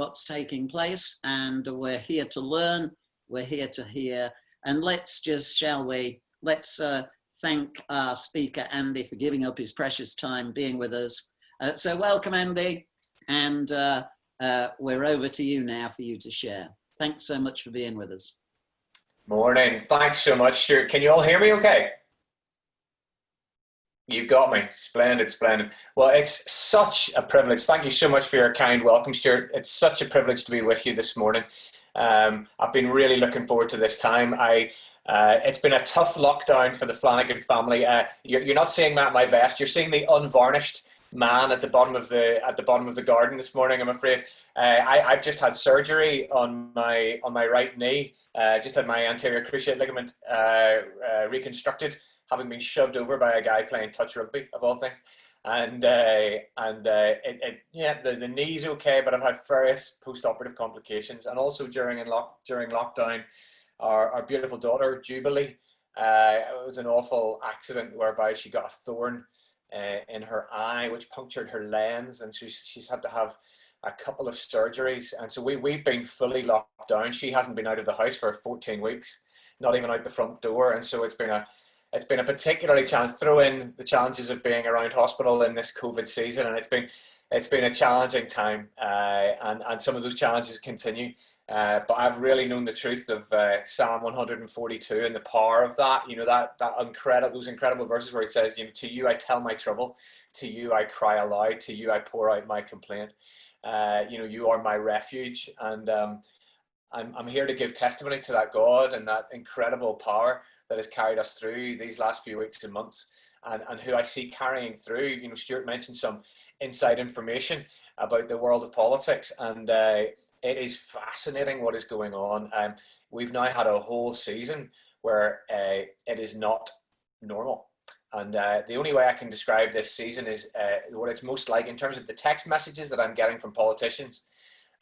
what's taking place, and we're here to learn, we're here to hear, and let's just, shall we, let's thank our speaker, Andy, for giving up his precious time being with us. So welcome, Andy, and we're over to you now for you to share. Thanks so much for being with us. Morning. Thanks so much, Stuart. Can you all hear me okay? You got me. Splendid, splendid. Well, it's such a privilege. Thank you so much for your kind welcome, Stuart. It's such a privilege to be with you this morning. I've been really looking forward to this time. It's been a tough lockdown for the Flannagan family. You're not seeing that in my vest. You're seeing the unvarnished man at the bottom of the garden this morning, I'm afraid. I've just had surgery on my right knee. Just had my anterior cruciate ligament reconstructed, having been shoved over by a guy playing touch rugby, of all things. And the knee's okay, but I've had various post-operative complications. And also during lockdown, our beautiful daughter, Jubilee, it was an awful accident whereby she got a thorn in her eye, which punctured her lens, and she's had to have a couple of surgeries. And so we've been fully locked down. She hasn't been out of the house for 14 weeks, not even out the front door. And so it's been a particularly challenge. Throw in the challenges of being around hospital in this COVID season, and it's been a challenging time, and some of those challenges continue. But I've really known the truth of Psalm 142 and the power of that. You know, those incredible verses where it says, you know, to you I tell my trouble, to you I cry aloud, to you I pour out my complaint. You know, you are my refuge, and I'm here to give testimony to that God and that incredible power that has carried us through these last few weeks and months, and who I see carrying through. You know, Stuart mentioned some inside information about the world of politics, and it is fascinating what is going on. We've now had a whole season where it is not normal. And the only way I can describe this season is what it's most like in terms of the text messages that I'm getting from politicians,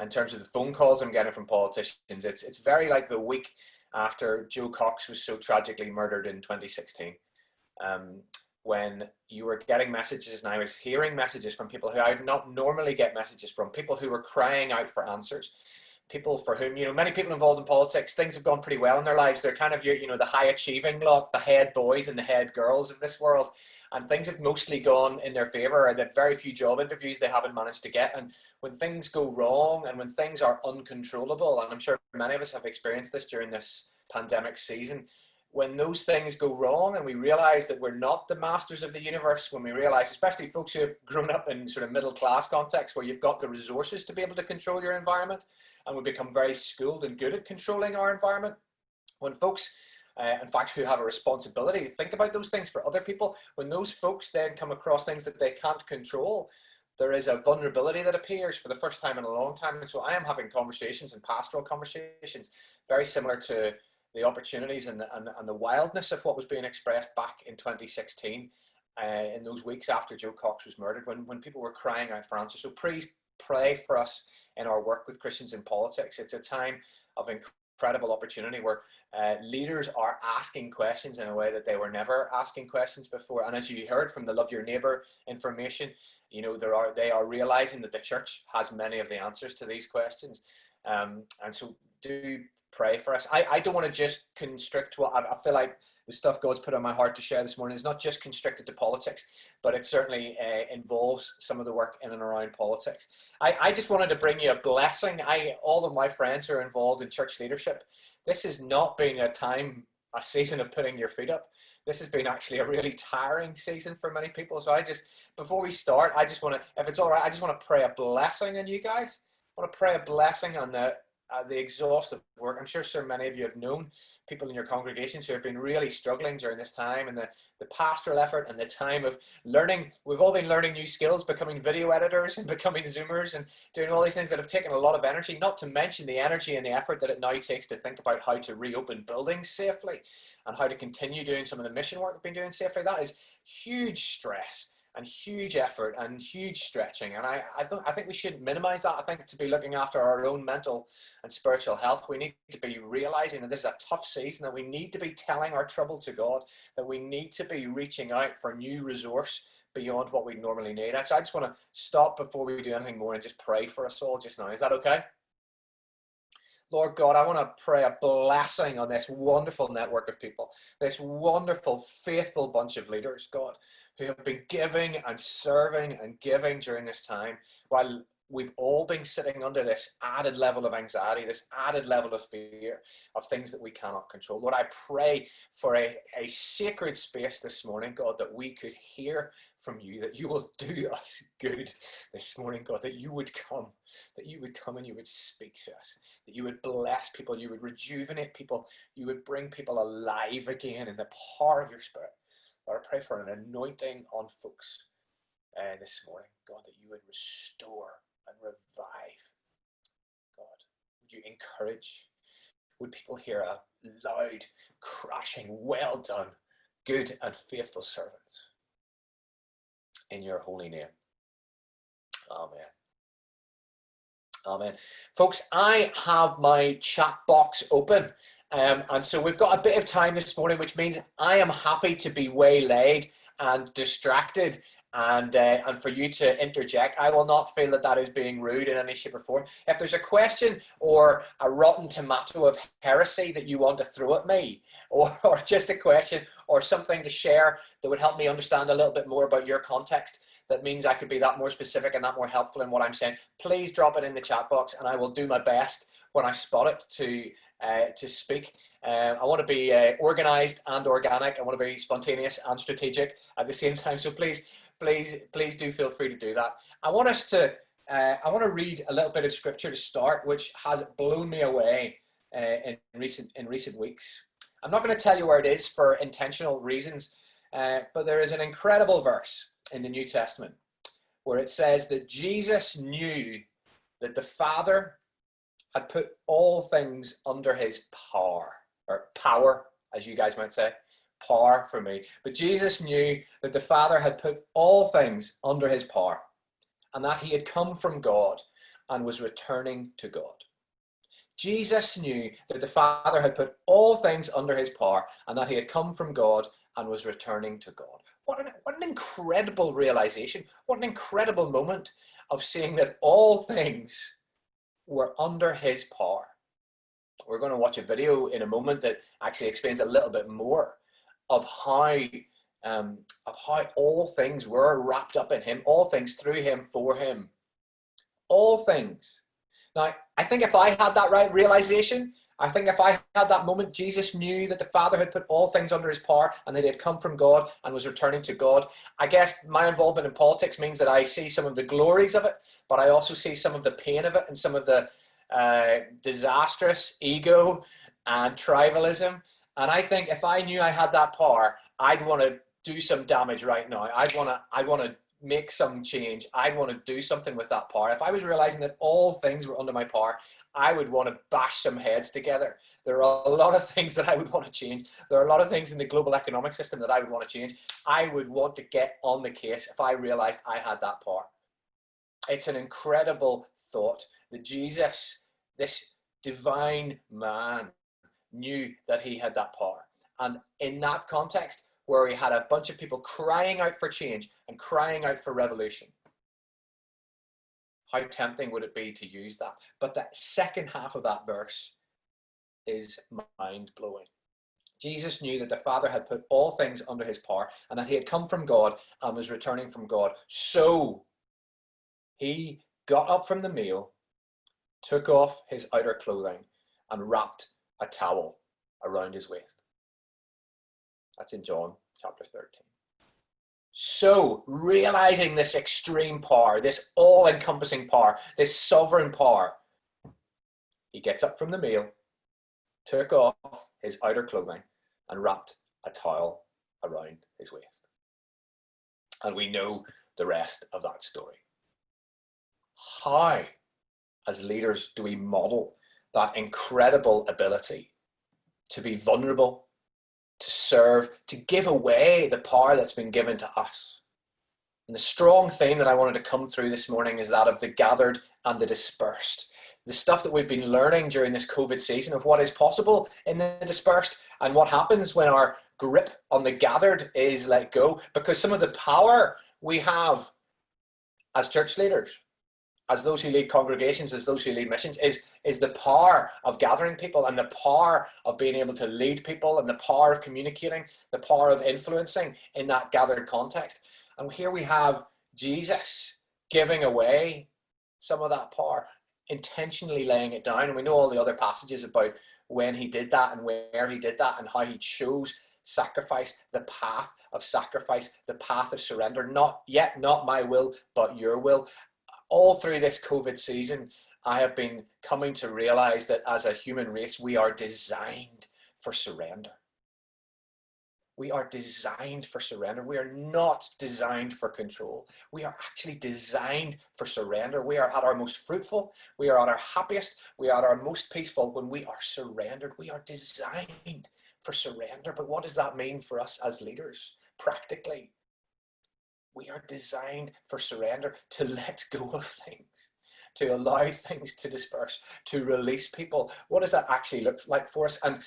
in terms of the phone calls I'm getting from politicians. It's very like the week after Joe Cox was so tragically murdered in 2016. When you were getting messages, and I was hearing messages from people who I would not normally get messages from, people who were crying out for answers, people for whom, you know, many people involved in politics, things have gone pretty well in their lives. They're kind of, you know, the high achieving lot, the head boys and the head girls of this world, and things have mostly gone in their favor, or that very few job interviews they haven't managed to get. And when things go wrong and when things are uncontrollable, and I'm sure many of us have experienced this during this pandemic season, when those things go wrong and we realize that we're not the masters of the universe, when we realize, especially folks who have grown up in sort of middle class contexts where you've got the resources to be able to control your environment, and we become very schooled and good at controlling our environment, when folks in fact who have a responsibility to think about those things for other people, when those folks then come across things that they can't control, there is a vulnerability that appears for the first time in a long time. And so I am having conversations and pastoral conversations very similar to the opportunities and the wildness of what was being expressed back in 2016 in those weeks after Joe Cox was murdered, when people were crying out for answers. So please pray for us in our work with Christians in politics. It's a time of incredible opportunity where leaders are asking questions in a way that they were never asking questions before. And as you heard from the Love Your Neighbor information, you know, they are realizing that the church has many of the answers to these questions. And so do pray for us. I don't want to just constrict what I feel like the stuff God's put on my heart to share this morning is not just constricted to politics, but it certainly involves some of the work in and around politics. I just wanted to bring you a blessing. All of my friends who are involved in church leadership, this has not been a season of putting your feet up. This has been actually a really tiring season for many people. So before we start, I just want to, if it's all right, I just want to pray a blessing on you guys. I want to pray a blessing on the exhaustive work. I'm sure so many of you have known people in your congregations who have been really struggling during this time, and the pastoral effort and the time of learning. We've all been learning new skills, becoming video editors and becoming Zoomers and doing all these things that have taken a lot of energy, not to mention the energy and the effort that it now takes to think about how to reopen buildings safely and how to continue doing some of the mission work we've been doing safely. That is huge stress and huge effort and huge stretching. And I think we shouldn't minimize that. I think to be looking after our own mental and spiritual health, we need to be realizing that this is a tough season, that we need to be telling our trouble to God, that we need to be reaching out for new resource beyond what we normally need. So I just want to stop before we do anything more and just pray for us all just now. Is that okay? Lord God, I want to pray a blessing on this wonderful network of people, this wonderful, faithful bunch of leaders, God, who have been giving and serving and giving during this time, while we've all been sitting under this added level of anxiety, this added level of fear of things that we cannot control. Lord, I pray for a sacred space this morning, God, that we could hear from you, that you will do us good this morning, God, that you would come and you would speak to us, that you would bless people, you would rejuvenate people, you would bring people alive again in the power of your Spirit. Lord, I pray for an anointing on folks this morning, God, that you would restore and revive. God, would you encourage? Would people hear a loud, crashing, well done, good and faithful servants? In your holy name. Amen. Amen. Folks, I have my chat box open. And so we've got a bit of time this morning, which means I am happy to be waylaid and distracted and for you to interject. I will not feel that that is being rude in any shape or form. If there's a question or a rotten tomato of heresy that you want to throw at me, or just a question or something to share that would help me understand a little bit more about your context, that means I could be that more specific and that more helpful in what I'm saying, please drop it in the chat box and I will do my best when I spot it to speak. I want to be organized and organic. I want to be spontaneous and strategic at the same time. So please do feel free to do that. I want to read a little bit of scripture to start, which has blown me away in recent weeks. I'm not going to tell you where it is for intentional reasons, but there is an incredible verse in the New Testament where it says that Jesus knew that the Father had put all things under his power, or power, as you guys might say, power for me. But Jesus knew that the Father had put all things under his power and that he had come from God and was returning to God. Jesus knew that the Father had put all things under his power and that he had come from God and was returning to God. What an incredible realization. What an incredible moment of seeing that all things were under his power. We're going to watch a video in a moment that actually explains a little bit more of how all things were wrapped up in him, all things through him, for him, all things. Now, I think if I had that right realization, I think if I had that moment, Jesus knew that the Father had put all things under his power and that he had come from God and was returning to God. I guess my involvement in politics means that I see some of the glories of it, but I also see some of the pain of it and some of the disastrous ego and tribalism. And I think if I knew I had that power, I'd want to do some damage right now. I'd want to make some change. I'd want to do something with that power. If I was realizing that all things were under my power, I would want to bash some heads together. There are a lot of things that I would want to change. There are a lot of things in the global economic system that I would want to change. I would want to get on the case if I realized I had that power. It's an incredible thought that Jesus, this divine man, knew that he had that power. And in that context, where he had a bunch of people crying out for change and crying out for revolution, how tempting would it be to use that? But that second half of that verse is mind-blowing. Jesus knew that the Father had put all things under his power and that he had come from God and was returning from God. So he got up from the meal, took off his outer clothing and wrapped a towel around his waist. That's in John chapter 13. So, realizing this extreme power, this all-encompassing power, this sovereign power, he gets up from the meal, took off his outer clothing, and wrapped a towel around his waist. And we know the rest of that story. How, as leaders, do we model that incredible ability to be vulnerable, to serve, to give away the power that's been given to us? And the strong theme that I wanted to come through this morning is that of the gathered and the dispersed. The stuff that we've been learning during this COVID season of what is possible in the dispersed and what happens when our grip on the gathered is let go, because some of the power we have as church leaders, as those who lead congregations, as those who lead missions, is the power of gathering people and the power of being able to lead people and the power of communicating, the power of influencing in that gathered context. And here we have Jesus giving away some of that power, intentionally laying it down. And we know all the other passages about when he did that and where he did that and how he chose sacrifice, the path of sacrifice, the path of surrender. Not my will, but your will. All through this COVID season, I have been coming to realize that as a human race, we are designed for surrender. We are designed for surrender. We are not designed for control. We are actually designed for surrender. We are at our most fruitful. We are at our happiest. We are at our most peaceful when we are surrendered. We are designed for surrender. But what does that mean for us as leaders? Practically, we are designed for surrender, to let go of things, to allow things to disperse, to release people. What does that actually look like for us? And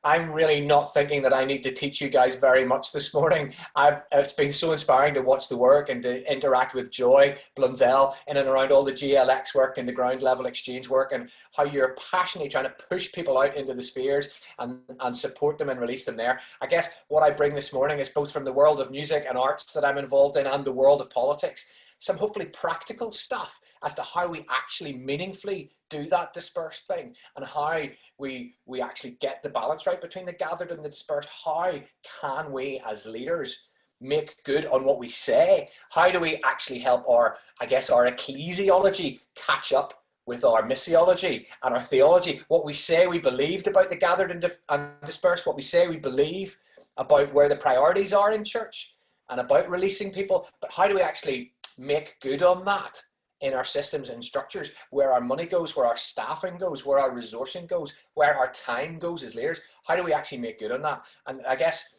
I'm really not thinking that I need to teach you guys very much this morning. It's been so inspiring to watch the work and to interact with Joy Blundell in and around all the GLX work and the ground level exchange work, and how you're passionately trying to push people out into the spheres and support them and release them there. I guess what I bring this morning is both from the world of music and arts that I'm involved in and the world of politics, some hopefully practical stuff as to how we actually meaningfully do that dispersed thing, and how we actually get the balance right between the gathered and the dispersed. How can we as leaders make good on what we say? How do we actually help our ecclesiology catch up with our missiology and our theology? What we say we believed about the gathered and dispersed, what we say we believe about where the priorities are in church and about releasing people, but how do we actually make good on that in our systems and structures, where our money goes, where our staffing goes, where our resourcing goes, where our time goes as leaders? How do we actually make good on that? And I guess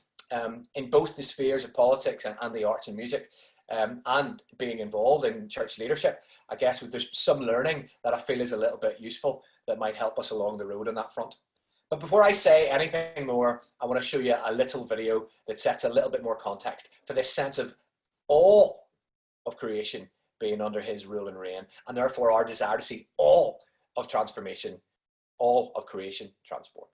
in both the spheres of politics and the arts and music, and being involved in church leadership, I guess there's some learning that I feel is a little bit useful that might help us along the road on that front. But before I say anything more, I want to show you a little video that sets a little bit more context for this sense of all of creation being under his rule and reign, and therefore our desire to see all of transformation, all of creation transformed.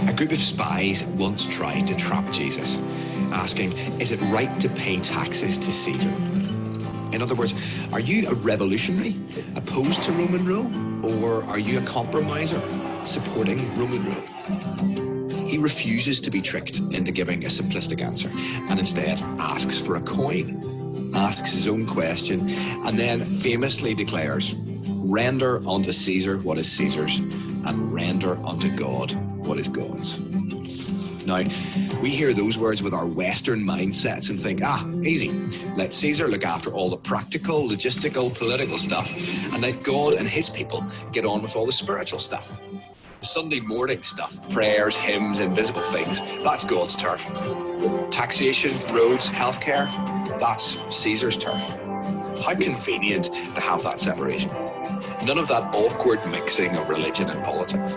A group of spies once tried to trap Jesus, asking, "Is it right to pay taxes to Caesar?" In other words, are you a revolutionary, opposed to Roman rule, or are you a compromiser, supporting Roman rule? He refuses to be tricked into giving a simplistic answer, and instead asks for a coin, asks his own question, and then famously declares, "Render unto Caesar what is Caesar's, and render unto God what is God's." Now, we hear those words with our Western mindsets and think, easy. Let Caesar look after all the practical, logistical, political stuff, and let God and his people get on with all the spiritual stuff. The Sunday morning stuff, prayers, hymns, invisible things, that's God's turf. Taxation, roads, healthcare, that's Caesar's turf. How convenient to have that separation. None of that awkward mixing of religion and politics.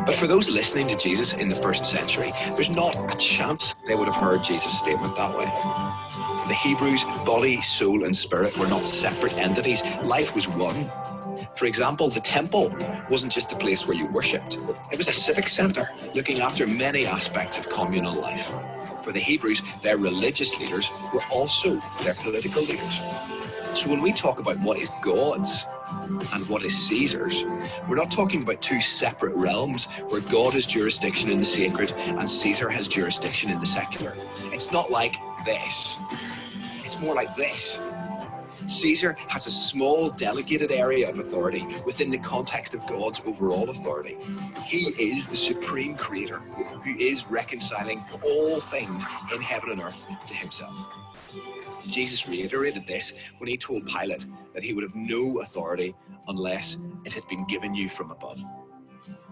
But for those listening to Jesus in the first century, there's not a chance they would have heard Jesus' statement that way. For the Hebrews, body, soul, and spirit were not separate entities. Life was one. For example, the temple wasn't just a place where you worshipped. It was a civic centre, looking after many aspects of communal life. For the Hebrews, their religious leaders were also their political leaders. So when we talk about what is God's and what is Caesar's, we're not talking about two separate realms where God has jurisdiction in the sacred and Caesar has jurisdiction in the secular. It's not like this. It's more like this. Caesar has a small delegated area of authority within the context of God's overall authority. He is the supreme creator who is reconciling all things in heaven and earth to himself. Jesus reiterated this when he told Pilate that he would have no authority unless it had been given you from above.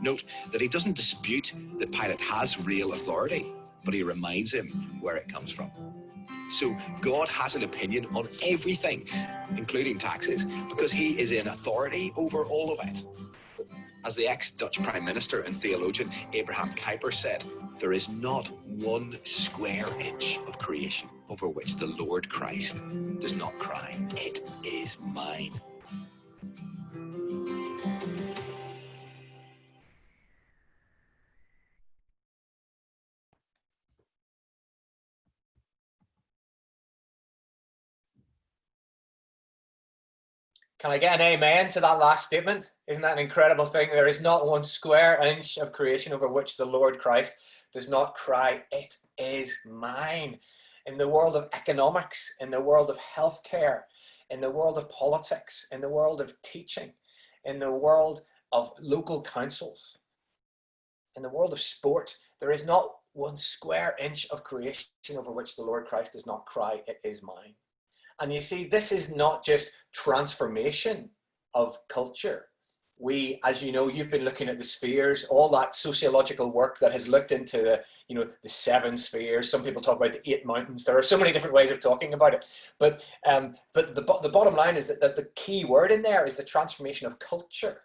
Note that he doesn't dispute that Pilate has real authority, but he reminds him where it comes from. So God has an opinion on everything, including taxes, because he is in authority over all of it. As the ex-Dutch Prime Minister and theologian Abraham Kuyper said, there is not one square inch of creation over which the Lord Christ does not cry, "It is mine." Can I get an amen to that last statement? Isn't that an incredible thing? There is not one square inch of creation over which the Lord Christ does not cry, "It is mine." In the world of economics, in the world of healthcare, in the world of politics, in the world of teaching, in the world of local councils, in the world of sport, there is not one square inch of creation over which the Lord Christ does not cry, "It is mine." And you see, this is not just transformation of culture. We, as you know, you've been looking at the spheres, all that sociological work that has looked into the 7 spheres. Some people talk about the 8 mountains. There are so many different ways of talking about it. But the bottom line is that the key word in there is the transformation of culture.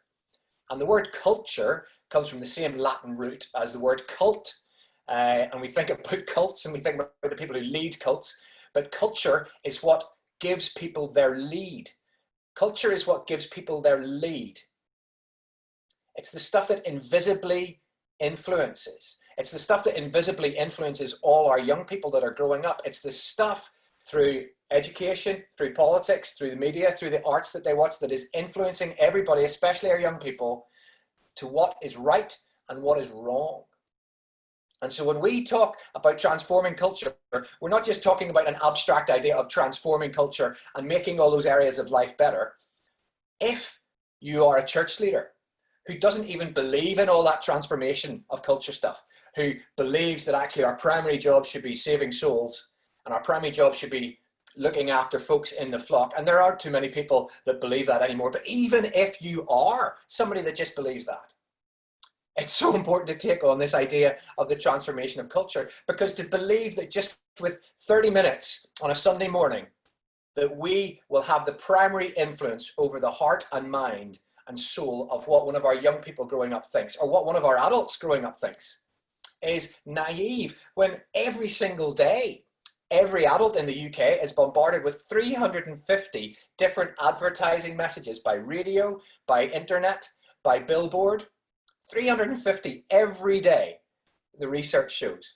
And the word culture comes from the same Latin root as the word cult. And we think about cults and we think about the people who lead cults. But culture is what gives people their lead. Culture is what gives people their lead. It's the stuff that invisibly influences. It's the stuff that invisibly influences all our young people that are growing up. It's the stuff through education, through politics, through the media, through the arts that they watch that is influencing everybody, especially our young people, to what is right and what is wrong. And so when we talk about transforming culture, we're not just talking about an abstract idea of transforming culture and making all those areas of life better. If you are a church leader who doesn't even believe in all that transformation of culture stuff, who believes that actually our primary job should be saving souls and our primary job should be looking after folks in the flock, and there aren't too many people that believe that anymore, but even if you are somebody that just believes that, it's so important to take on this idea of the transformation of culture, because to believe that just with 30 minutes on a Sunday morning, that we will have the primary influence over the heart and mind and soul of what one of our young people growing up thinks, or what one of our adults growing up thinks, is naive, when every single day, every adult in the UK is bombarded with 350 different advertising messages by radio, by internet, by billboard. 350 every day, the research shows.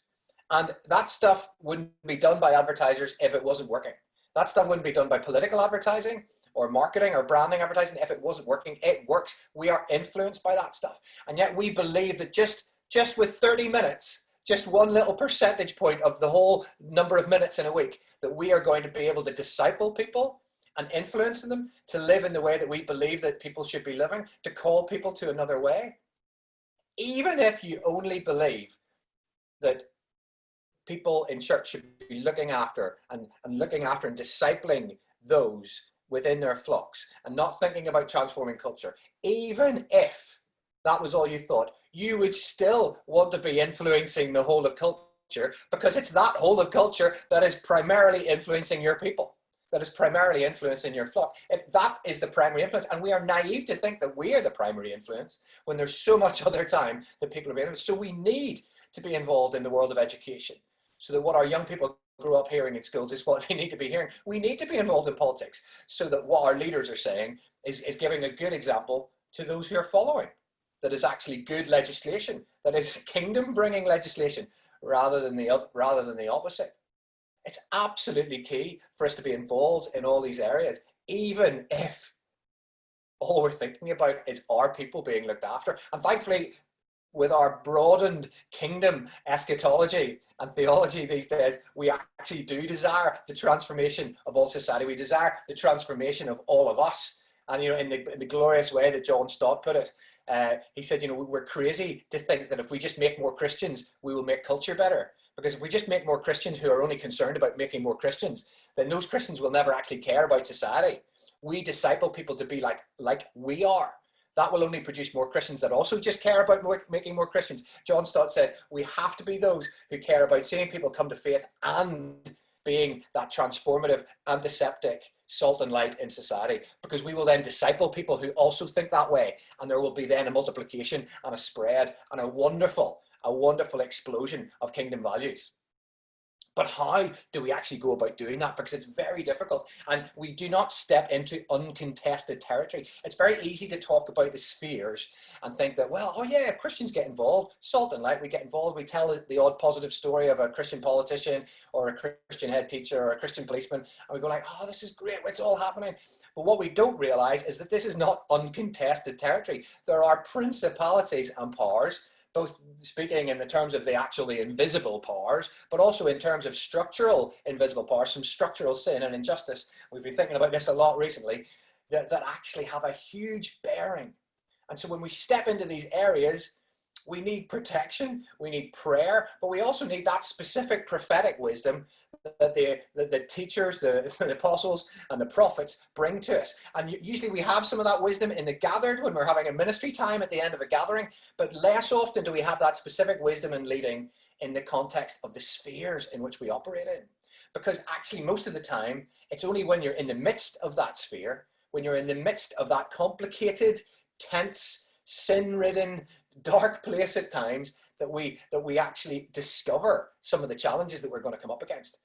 And that stuff wouldn't be done by advertisers if it wasn't working. That stuff wouldn't be done by political advertising or marketing or branding advertising if it wasn't working. It works. We are influenced by that stuff. And yet we believe that just with 30 minutes, just one little percentage point of the whole number of minutes in a week, that we are going to be able to disciple people and influence them to live in the way that we believe that people should be living, to call people to another way. Even if you only believe that people in church should be looking after and discipling those within their flocks and not thinking about transforming culture, even if that was all you thought, you would still want to be influencing the whole of culture, because it's that whole of culture that is primarily influencing your people, that is primarily influencing your flock. That is the primary influence. And we are naive to think that we are the primary influence when there's so much other time that people are being influenced. So we need to be involved in the world of education, so that what our young people grow up hearing in schools is what they need to be hearing. We need to be involved in politics, so that what our leaders are saying is giving a good example to those who are following. That is actually good legislation, that is kingdom-bringing legislation, rather than the opposite. It's absolutely key for us to be involved in all these areas, even if all we're thinking about is our people being looked after. And thankfully, with our broadened kingdom eschatology and theology these days, we actually do desire the transformation of all society. We desire the transformation of all of us. And, in the glorious way that John Stott put it, he said, we're crazy to think that if we just make more Christians, we will make culture better. Because if we just make more Christians who are only concerned about making more Christians, then those Christians will never actually care about society. We disciple people to be like we are. That will only produce more Christians that also just care about making more Christians. John Stott said, we have to be those who care about seeing people come to faith and being that transformative, antiseptic salt and light in society, because we will then disciple people who also think that way, and there will be then a multiplication and a spread and a wonderful explosion of kingdom values. But how do we actually go about doing that? Because it's very difficult, and we do not step into uncontested territory. It's very easy to talk about the spheres and think that, well, oh yeah, Christians get involved, salt and light, we get involved, we tell the odd positive story of a Christian politician or a Christian head teacher or a Christian policeman, and we go like, oh, this is great, it's all happening. But what we don't realize is that this is not uncontested territory. There are principalities and powers, both speaking in the terms of the actually invisible powers, but also in terms of structural invisible powers, some structural sin and injustice. We've been thinking about this a lot recently, that actually have a huge bearing. And so when we step into these areas, we need protection, we need prayer, but we also need that specific prophetic wisdom that the teachers, the apostles and the prophets bring to us. And usually we have some of that wisdom in the gathered when we're having a ministry time at the end of a gathering, but less often do we have that specific wisdom and leading in the context of the spheres in which we operate in. Because actually most of the time, it's only when you're in the midst of that sphere, when you're in the midst of that complicated, tense, sin-ridden, dark place at times, that we actually discover some of the challenges that we're going to come up against.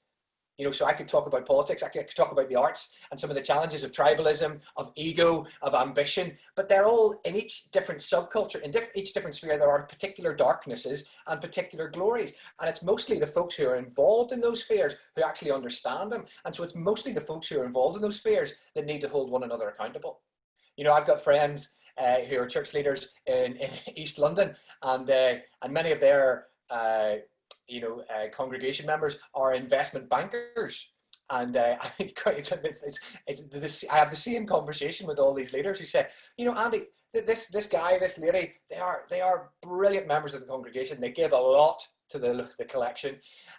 You know, so I could talk about politics, I could talk about the arts and some of the challenges of tribalism, of ego, of ambition, but they're all in each different subculture, in each different sphere, there are particular darknesses and particular glories. And it's mostly the folks who are involved in those spheres who actually understand them. And so it's mostly the folks who are involved in those spheres that need to hold one another accountable. You know, I've got friends who are church leaders in East London, and many of their congregation members are investment bankers. And I think I have the same conversation with all these leaders who say, you know, Andy, this guy, this lady, they are brilliant members of the congregation. They give a lot to the collection,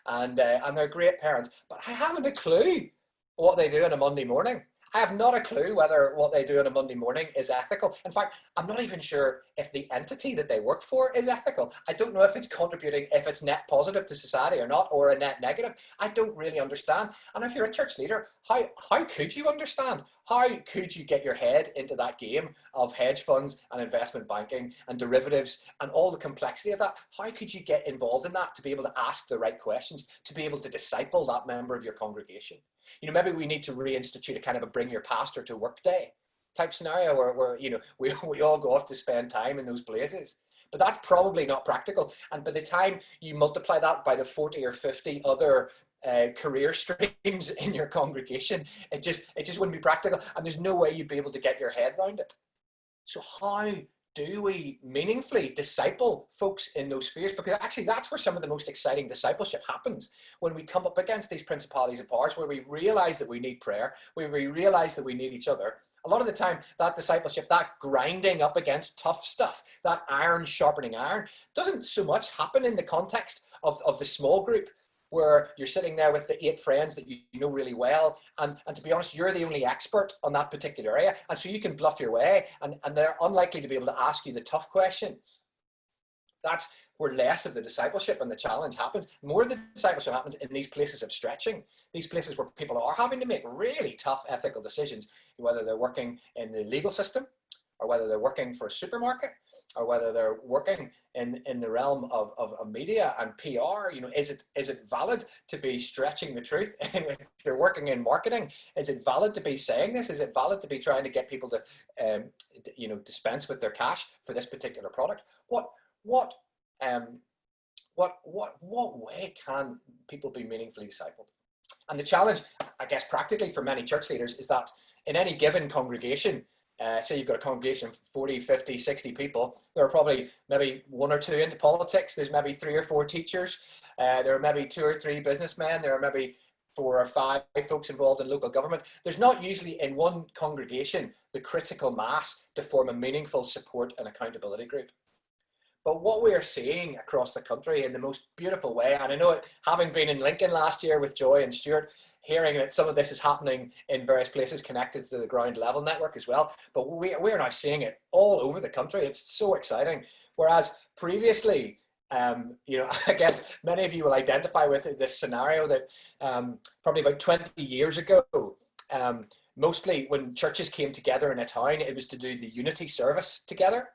and they're great parents. But I haven't a clue what they do on a Monday morning. I have not a clue whether what they do on a Monday morning is ethical. In fact, I'm not even sure if the entity that they work for is ethical. I don't know if it's contributing, if it's net positive to society or not, or a net negative. I don't really understand. And if you're a church leader, how could you understand? How could you get your head into that game of hedge funds and investment banking and derivatives and all the complexity of that? How could you get involved in that to be able to ask the right questions, to be able to disciple that member of your congregation? You know, maybe we need to reinstitute a kind of a bring your pastor to work day type scenario where you know, we all go off to spend time in those places. But that's probably not practical. And by the time you multiply that by the 40 or 50 other career streams in your congregation, it just wouldn't be practical. And there's no way you'd be able to get your head around it. So how do we meaningfully disciple folks in those spheres? Because actually that's where some of the most exciting discipleship happens, when we come up against these principalities and powers, where we realize that we need prayer, where we realize that we need each other. A lot of the time, that discipleship, that grinding up against tough stuff, that iron sharpening iron, doesn't so much happen in the context of the small group, where you're sitting there with the 8 friends that you know really well, and to be honest, you're the only expert on that particular area, and so you can bluff your way, and they're unlikely to be able to ask you the tough questions. That's where less of the discipleship and the challenge happens. More of the discipleship happens in these places of stretching, these places where people are having to make really tough ethical decisions, whether they're working in the legal system, or whether they're working for a supermarket, or whether they're working in the realm of media and PR. You know, is it valid to be stretching the truth? If you're working in marketing, is it valid to be saying this? Is it valid to be trying to get people to, dispense with their cash for this particular product? What way can people be meaningfully discipled? And the challenge, I guess, practically for many church leaders is that in any given congregation, say you've got a congregation of 40, 50, 60 people, there are probably maybe 1 or 2 into politics, there's maybe 3 or 4 teachers, there are maybe 2 or 3 businessmen, there are maybe 4 or 5 folks involved in local government. There's not usually in one congregation the critical mass to form a meaningful support and accountability group. But what we are seeing across the country in the most beautiful way, and I know it, having been in Lincoln last year with Joy and Stuart, hearing that some of this is happening in various places connected to the ground level network as well, but we're now seeing it all over the country. It's so exciting. Whereas previously, you know, I guess many of you will identify with this scenario that probably about 20 years ago, mostly when churches came together in a town, it was to do the unity service together.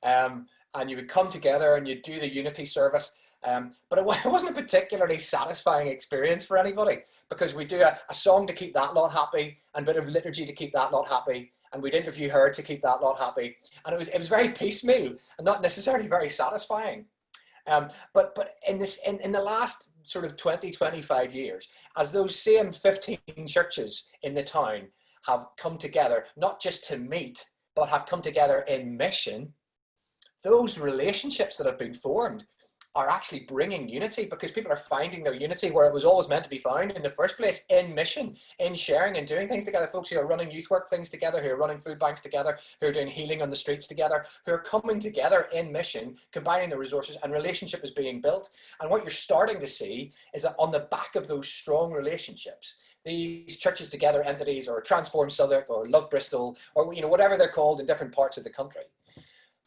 And you would come together and you'd do the unity service. But it wasn't a particularly satisfying experience for anybody, because we do a song to keep that lot happy and a bit of liturgy to keep that lot happy. And we'd interview her to keep that lot happy. And it was very piecemeal and not necessarily very satisfying. But in the last sort of 20-25 years, as those same 15 churches in the town have come together, not just to meet, but have come together in mission, those relationships that have been formed are actually bringing unity, because people are finding their unity where it was always meant to be found in the first place, in mission, in sharing and doing things together. Folks who are running youth work things together, who are running food banks together, who are doing healing on the streets together, who are coming together in mission, combining the resources, and relationship is being built. And what you're starting to see is that on the back of those strong relationships, these churches together entities, or Transform Southwark or Love Bristol, or whatever they're called in different parts of the country,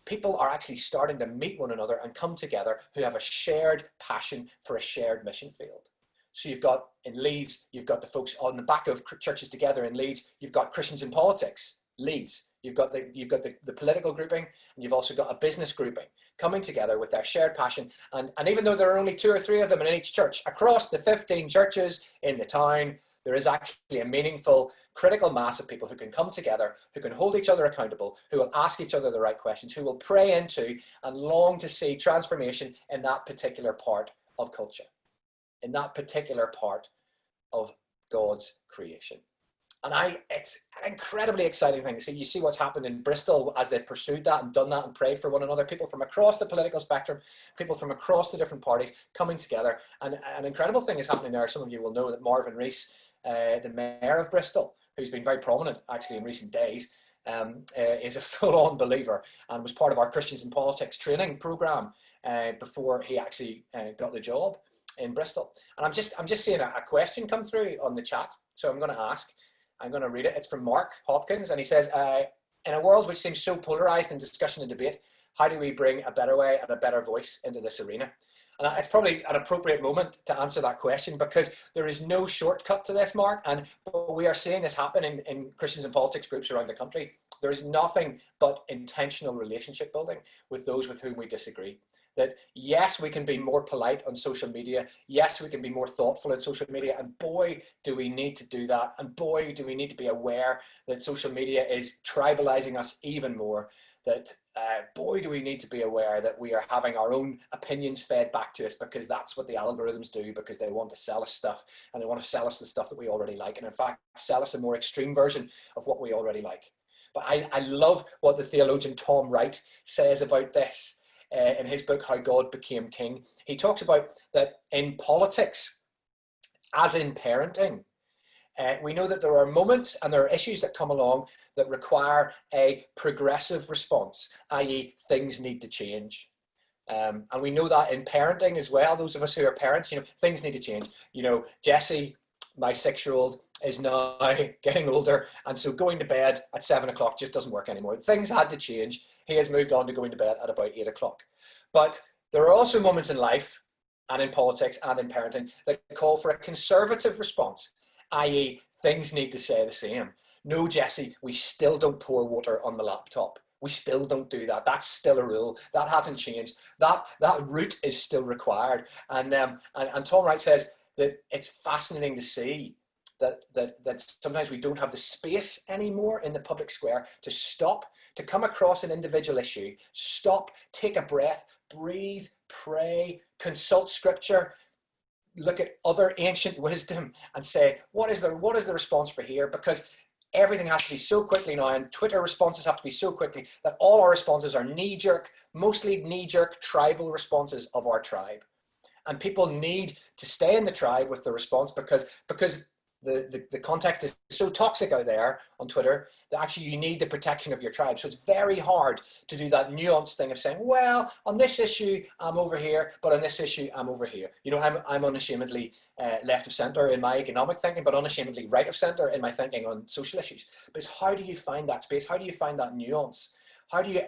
people are actually starting to meet one another and come together who have a shared passion for a shared mission field. So you've got in Leeds, you've got the folks on the back of churches together in Leeds, you've got Christians in Politics, Leeds, you've got the political grouping, and you've also got a business grouping coming together with their shared passion. And even though there are only 2 or 3 of them in each church, across the 15 churches in the town, there is actually a meaningful, critical mass of people who can come together, who can hold each other accountable, who will ask each other the right questions, who will pray into and long to see transformation in that particular part of culture, in that particular part of God's creation. And it's an incredibly exciting thing to see. You see what's happened in Bristol as they've pursued that and done that and prayed for one another. People from across the political spectrum, people from across the different parties coming together. And an incredible thing is happening there. Some of you will know that Marvin Rees, the mayor of Bristol, who's been very prominent actually in recent days, is a full-on believer and was part of our Christians in Politics training program before he actually got the job in Bristol. And I'm just seeing a question come through on the chat, so I'm going to ask. I'm going to read it. It's from Mark Hopkins, and he says, in a world which seems so polarized in discussion and debate, how do we bring a better way and a better voice into this arena? And it's probably an appropriate moment to answer that question, because there is no shortcut to this, Mark, and we are seeing this happen in Christians in Politics groups around the country. There is nothing but intentional relationship building with those with whom we disagree. That yes, we can be more polite on social media. Yes, we can be more thoughtful in social media. And boy, do we need to do that. And boy, do we need to be aware that social media is tribalizing us even more. That boy, do we need to be aware that we are having our own opinions fed back to us, because that's what the algorithms do, because they want to sell us stuff, and they want to sell us the stuff that we already like. And in fact, sell us a more extreme version of what we already like. But I love what the theologian Tom Wright says about this. In his book, How God Became King, he talks about that in politics, as in parenting, we know that there are moments and there are issues that come along that require a progressive response, i.e. things need to change. And we know that in parenting as well. Those of us who are parents, things need to change. Jesse, my 6-year-old, is now getting older, and so going to bed at 7 o'clock just doesn't work anymore. Things had to change. He has moved on to going to bed at about 8 o'clock. But there are also moments in life and in politics and in parenting that call for a conservative response, i.e. things need to stay the same. No, Jesse, we still don't pour water on the laptop. We still don't do that. That's still a rule. That hasn't changed. That route is still required. And Tom Wright says that it's fascinating to see that sometimes we don't have the space anymore in the public square to stop, to come across an individual issue, stop, take a breath, breathe, pray, consult scripture, look at other ancient wisdom and say, what is the response for here? Because everything has to be so quickly now, and Twitter responses have to be so quickly that all our responses are knee-jerk, mostly knee-jerk tribal responses of our tribe. And people need to stay in the tribe with the response because the context is so toxic out there on Twitter that actually you need the protection of your tribe. So it's very hard to do that nuanced thing of saying, well, on this issue, I'm over here, but on this issue, I'm over here. I'm unashamedly left of center in my economic thinking, but unashamedly right of center in my thinking on social issues. But it's how do you find that space? How do you find that nuance? How do you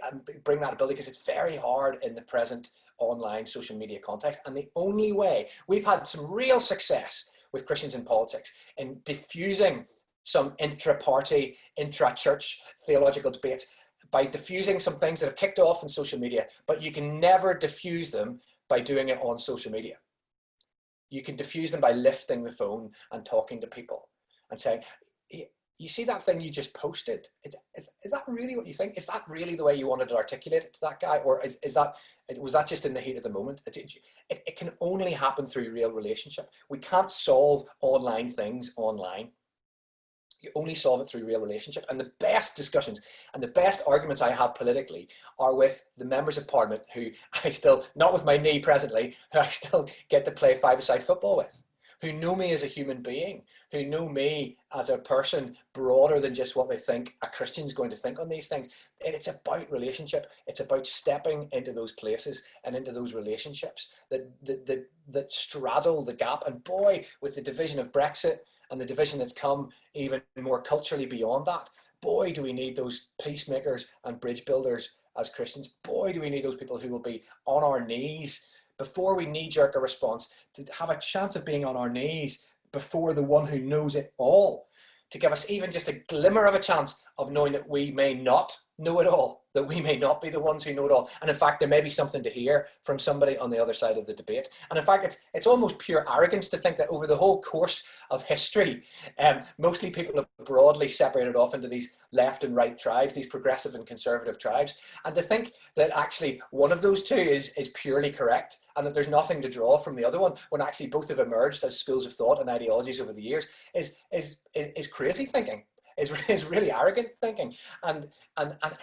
bring that ability? Because it's very hard in the present online social media context. And the only way, we've had some real success with Christians in politics in diffusing some intra-party, intra-church theological debates by diffusing some things that have kicked off in social media, but you can never diffuse them by doing it on social media. You can diffuse them by lifting the phone and talking to people and saying, you see that thing you just posted? Is that really what you think? Is that really the way you wanted to articulate it to that guy? Or was that just in the heat of the moment? It can only happen through real relationship. We can't solve online things online. You only solve it through real relationship. And the best discussions and the best arguments I have politically are with the members of parliament who I still, not with my knee presently, who I still get to play five-a-side football with, who know me as a human being, who know me as a person broader than just what they think a Christian's going to think on these things. And it's about relationship. It's about stepping into those places and into those relationships that straddle the gap. And boy, with the division of Brexit and the division that's come even more culturally beyond that, boy, do we need those peacemakers and bridge builders as Christians. Boy, do we need those people who will be on our knees before we knee-jerk a response, to have a chance of being on our knees before the one who knows it all, to give us even just a glimmer of a chance of knowing that we may not know it all, that we may not be the ones who know it all. And in fact, there may be something to hear from somebody on the other side of the debate. And in fact, it's almost pure arrogance to think that over the whole course of history, mostly people have broadly separated off into these left and right tribes, these progressive and conservative tribes. And to think that actually one of those two is purely correct, and that there's nothing to draw from the other one, when actually both have emerged as schools of thought and ideologies over the years, is crazy thinking. Is really arrogant thinking. And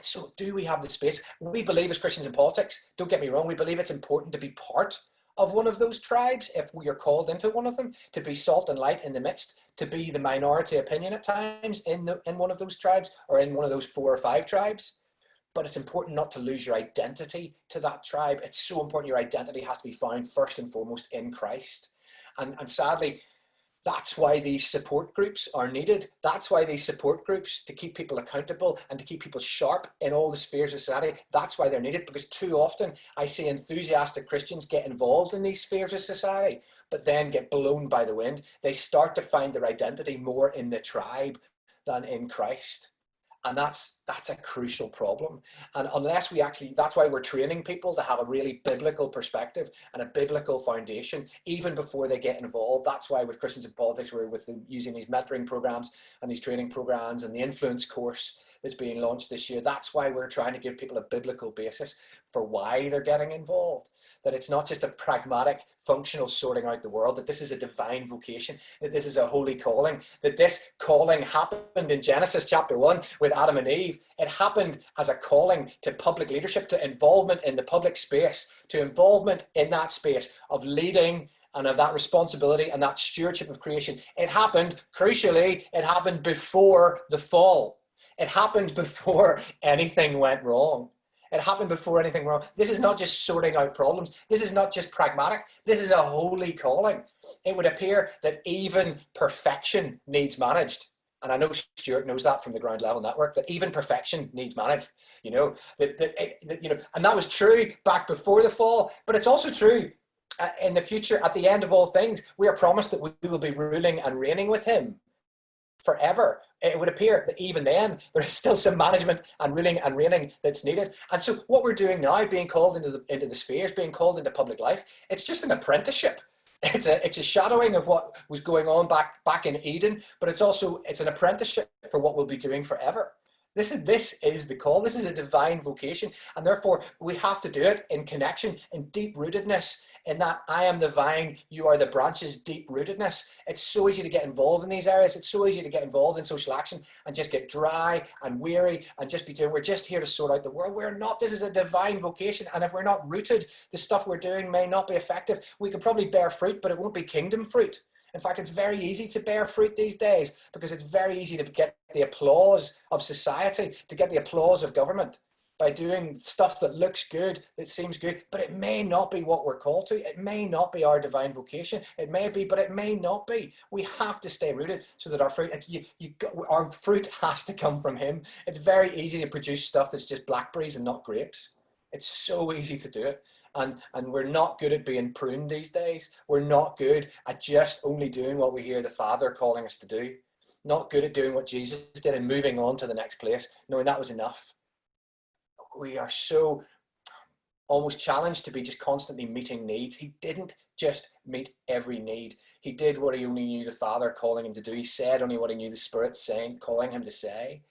so do we have the space? We believe as Christians in politics, don't get me wrong, we believe it's important to be part of one of those tribes if we are called into one of them, to be salt and light in the midst, to be the minority opinion at times in one of those tribes, or in one of those 4 or 5 tribes. But it's important not to lose your identity to that tribe. It's so important. Your identity has to be found first and foremost in Christ. And sadly, that's why these support groups are needed. That's why these support groups, to keep people accountable and to keep people sharp in all the spheres of society, that's why they're needed. Because too often I see enthusiastic Christians get involved in these spheres of society, but then get blown by the wind. They start to find their identity more in the tribe than in Christ. And that's a crucial problem. And unless we actually, that's why we're training people to have a really biblical perspective and a biblical foundation, even before they get involved. That's why with Christians in Politics, we're using these mentoring programs and these training programs and the influence course that's being launched this year. That's why we're trying to give people a biblical basis for why they're getting involved. That it's not just a pragmatic, functional sorting out the world, that this is a divine vocation, that this is a holy calling, that this calling happened in Genesis chapter 1 with Adam and Eve. It happened as a calling to public leadership, to involvement in the public space, to involvement in that space of leading and of that responsibility and that stewardship of creation. It happened, crucially, it happened before the fall. It happened before anything went wrong. It happened before anything wrong. This is not just sorting out problems. This is not just pragmatic. This is a holy calling. It would appear that even perfection needs managed. And I know Stuart knows that from the Ground Level Network, that even perfection needs managed, you know, and that was true back before the fall, but it's also true in the future. At the end of all things, we are promised that we will be ruling and reigning with him forever. It would appear that even then there is still some management and ruling and reigning that's needed. And so what we're doing now, being called into the spheres, being called into public life, it's just an apprenticeship. It's a shadowing of what was going on back in Eden, but it's an apprenticeship for what we'll be doing forever. This is the call. This is a divine vocation, and therefore we have to do it in connection, in deep rootedness, in that I am the vine, you are the branches, deep rootedness. It's so easy to get involved in these areas. It's so easy to get involved in social action and just get dry and weary and just be doing, we're just here to sort out the world. We're not. This is a divine vocation, and if we're not rooted, the stuff we're doing may not be effective. We could probably bear fruit, but it won't be kingdom fruit. In fact, it's very easy to bear fruit these days because it's very easy to get the applause of society, to get the applause of government. by doing stuff that looks good, that seems good, but it may not be what we're called to. It may not be our divine vocation. It may be, but it may not be. We have to stay rooted so that our fruit, our fruit has to come from him. It's very easy to produce stuff that's just blackberries and not grapes. It's so easy to do it. And we're not good at being pruned these days. We're not good at just only doing what we hear the Father calling us to do. Not good at doing what Jesus did and moving on to the next place, knowing that was enough. We are so almost challenged to be just constantly meeting needs. He didn't just meet every need. He did what he only knew the Father calling him to do. He said only what he knew the Spirit saying, calling him to say.